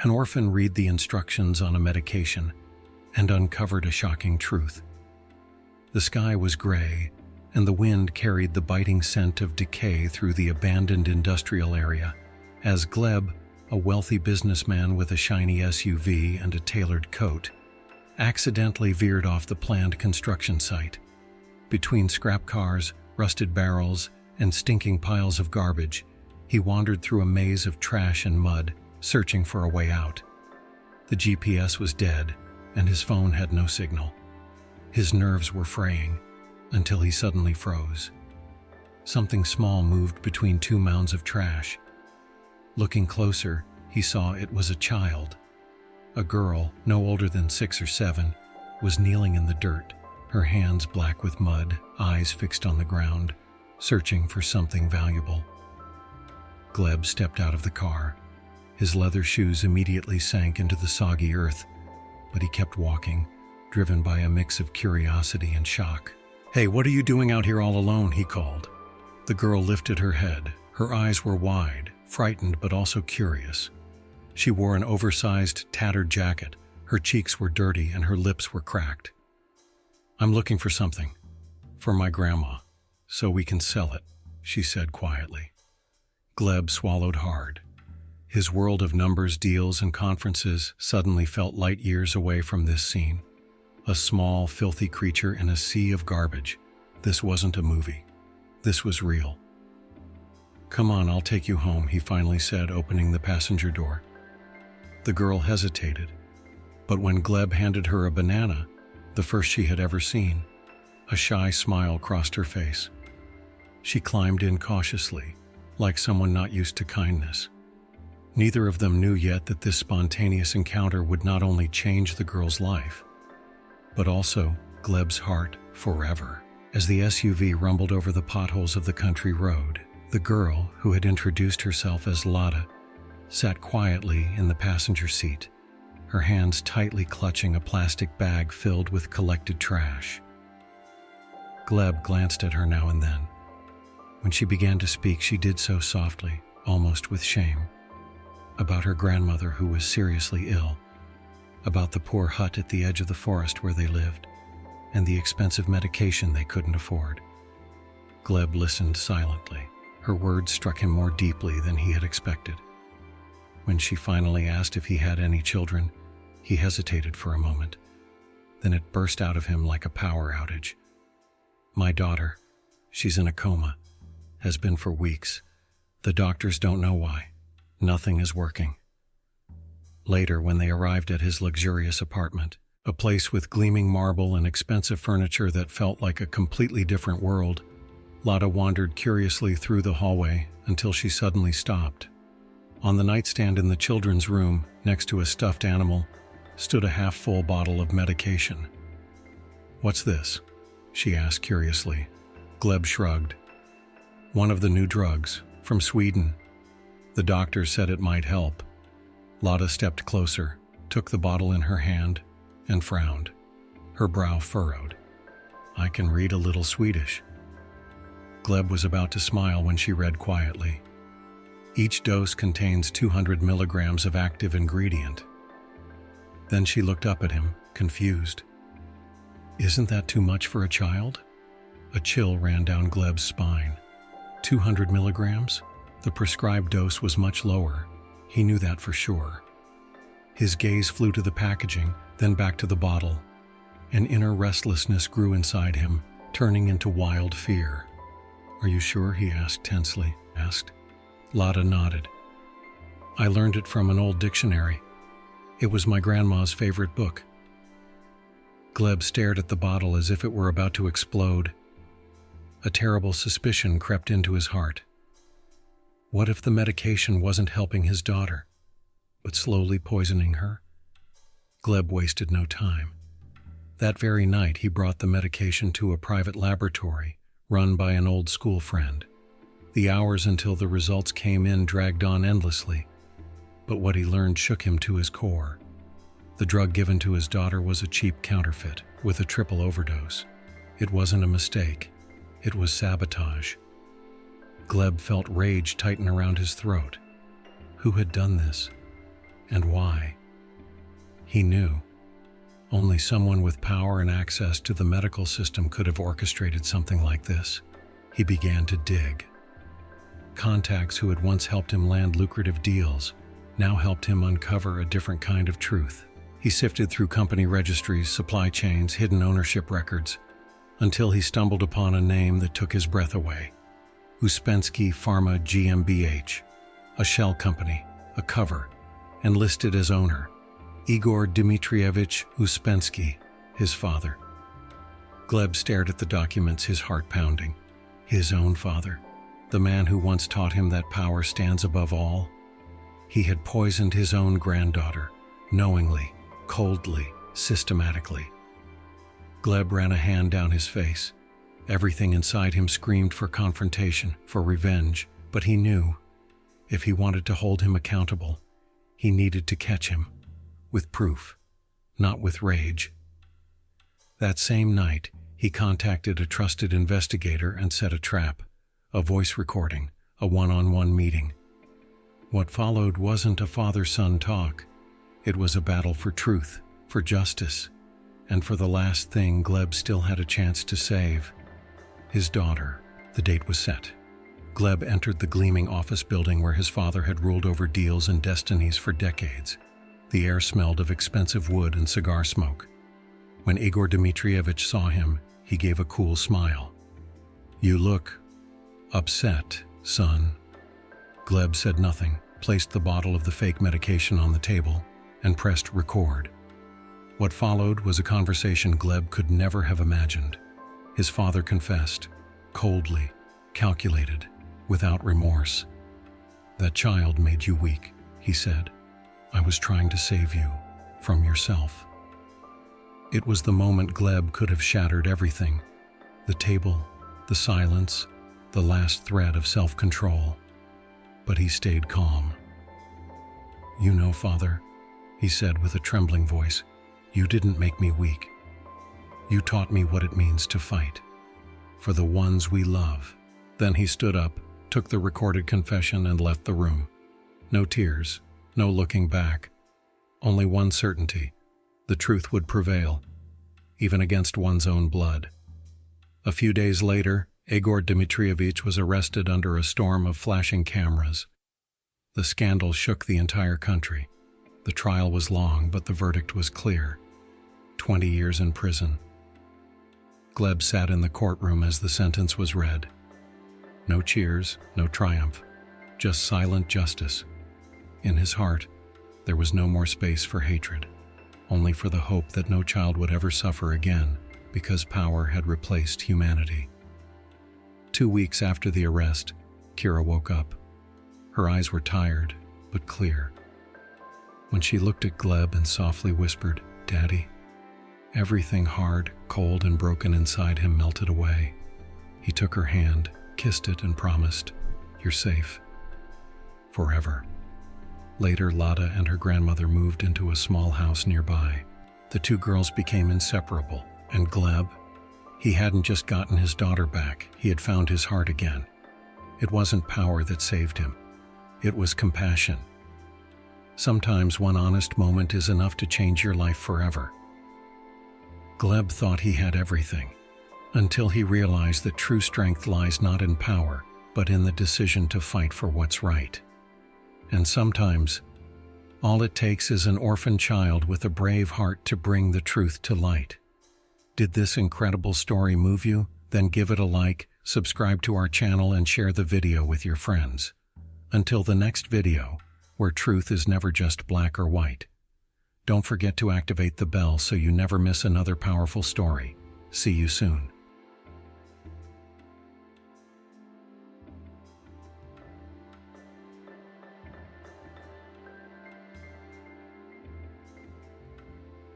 An orphan read the instructions on a medication and uncovered a shocking truth. The sky was gray, and the wind carried the biting scent of decay through the abandoned industrial area, as Gleb, a wealthy businessman with a shiny SUV and a tailored coat, accidentally veered off the planned construction site. Between scrap cars, rusted barrels, and stinking piles of garbage, he wandered through a maze of trash and mud, searching for a way out. The GPS was dead, and his phone had no signal. His nerves were fraying, until he suddenly froze. Something small moved between two mounds of trash. Looking closer, he saw it was a child. A girl, no older than 6 or 7, was kneeling in the dirt, her hands black with mud, eyes fixed on the ground, searching for something valuable. Gleb stepped out of the car. His leather shoes immediately sank into the soggy earth, but he kept walking, driven by a mix of curiosity and shock. "Hey, what are you doing out here all alone?" he called. The girl lifted her head. Her eyes were wide, frightened but also curious. She wore an oversized, tattered jacket. Her cheeks were dirty and her lips were cracked. "I'm looking for something. For my grandma. So we can sell it," she said quietly. Gleb swallowed hard. His world of numbers, deals, and conferences suddenly felt light years away from this scene. A small, filthy creature in a sea of garbage. This wasn't a movie. This was real. "Come on, I'll take you home," he finally said, opening the passenger door. The girl hesitated, but when Gleb handed her a banana, the first she had ever seen, a shy smile crossed her face. She climbed in cautiously, like someone not used to kindness. Neither of them knew yet that this spontaneous encounter would not only change the girl's life, but also Gleb's heart forever. As the SUV rumbled over the potholes of the country road, the girl, who had introduced herself as Lotta, sat quietly in the passenger seat, her hands tightly clutching a plastic bag filled with collected trash. Gleb glanced at her now and then. When she began to speak, she did so softly, almost with shame, about her grandmother who was seriously ill, about the poor hut at the edge of the forest where they lived, and the expensive medication they couldn't afford. Gleb listened silently. Her words struck him more deeply than he had expected. When she finally asked if he had any children, he hesitated for a moment. Then it burst out of him like a power outage. "My daughter, she's in a coma, has been for weeks. The doctors don't know why. Nothing is working." Later, when they arrived at his luxurious apartment, a place with gleaming marble and expensive furniture that felt like a completely different world, Lotta wandered curiously through the hallway until she suddenly stopped. On the nightstand in the children's room, next to a stuffed animal, stood a half-full bottle of medication. "What's this?" she asked curiously. Gleb shrugged. "One of the new drugs, from Sweden. The doctor said it might help." Lotta stepped closer, took the bottle in her hand, and frowned. Her brow furrowed. "I can read a little Swedish." Gleb was about to smile when she read quietly. "Each dose contains 200 milligrams of active ingredient." Then she looked up at him, confused. "Isn't that too much for a child?" A chill ran down Gleb's spine. 200 milligrams? The prescribed dose was much lower. He knew that for sure. His gaze flew to the packaging, then back to the bottle. An inner restlessness grew inside him, turning into wild fear. "Are you sure?" he asked tensely. Lotta nodded. "I learned it from an old dictionary. It was my grandma's favorite book." Gleb stared at the bottle as if it were about to explode. A terrible suspicion crept into his heart. What if the medication wasn't helping his daughter, but slowly poisoning her? Gleb wasted no time. That very night, he brought the medication to a private laboratory run by an old school friend. The hours until the results came in dragged on endlessly, but what he learned shook him to his core. The drug given to his daughter was a cheap counterfeit with a triple overdose. It wasn't a mistake. It was sabotage. Gleb felt rage tighten around his throat. Who had done this? and why. He knew. Only someone with power and access to the medical system could have orchestrated something like this. He began to dig. Contacts who had once helped him land lucrative deals now helped him uncover a different kind of truth. He sifted through company registries, supply chains, hidden ownership records, until he stumbled upon a name that took his breath away. Uspensky Pharma GmbH, a shell company, a cover, and listed as owner, Igor Dmitrievich Uspensky, his father. Gleb stared at the documents, his heart pounding. His own father, the man who once taught him that power stands above all. He had poisoned his own granddaughter, knowingly, coldly, systematically. Gleb ran a hand down his face. Everything inside him screamed for confrontation, for revenge, but he knew, if he wanted to hold him accountable, he needed to catch him, with proof, not with rage. That same night, he contacted a trusted investigator and set a trap, a voice recording, a one-on-one meeting. What followed wasn't a father-son talk. It was a battle for truth, for justice, and for the last thing Gleb still had a chance to save. His daughter. The date was set. Gleb entered the gleaming office building where his father had ruled over deals and destinies for decades. The air smelled of expensive wood and cigar smoke. When Igor Dmitrievich saw him, he gave a cool smile. "You look upset, son." Gleb said nothing, placed the bottle of the fake medication on the table, and pressed record. What followed was a conversation Gleb could never have imagined. His father confessed, coldly, calculated, without remorse. "That child made you weak," he said. "I was trying to save you from yourself." It was the moment Gleb could have shattered everything. The table, the silence, the last thread of self-control. But he stayed calm. "You know, Father," he said with a trembling voice, "you didn't make me weak. You taught me what it means to fight. For the ones we love." Then he stood up, took the recorded confession, and left the room. No tears, no looking back. Only one certainty. The truth would prevail, even against one's own blood. A few days later, Igor Dmitrievich was arrested under a storm of flashing cameras. The scandal shook the entire country. The trial was long, but the verdict was clear. 20 years in prison. Gleb sat in the courtroom as the sentence was read. No cheers, no triumph, just silent justice. In his heart, there was no more space for hatred, only for the hope that no child would ever suffer again because power had replaced humanity. 2 weeks after the arrest, Kira woke up. Her eyes were tired, but clear. When she looked at Gleb and softly whispered, "Daddy," everything hard, cold, and broken inside him melted away. He took her hand, kissed it, and promised, "You're safe. Forever." Later, Lada and her grandmother moved into a small house nearby. The two girls became inseparable, and Gleb, he hadn't just gotten his daughter back, he had found his heart again. It wasn't power that saved him. It was compassion. Sometimes one honest moment is enough to change your life forever. Gleb thought he had everything, until he realized that true strength lies not in power, but in the decision to fight for what's right. And sometimes, all it takes is an orphan child with a brave heart to bring the truth to light. Did this incredible story move you? Then give it a like, subscribe to our channel, and share the video with your friends. Until the next video, where truth is never just black or white. Don't forget to activate the bell so you never miss another powerful story. See you soon.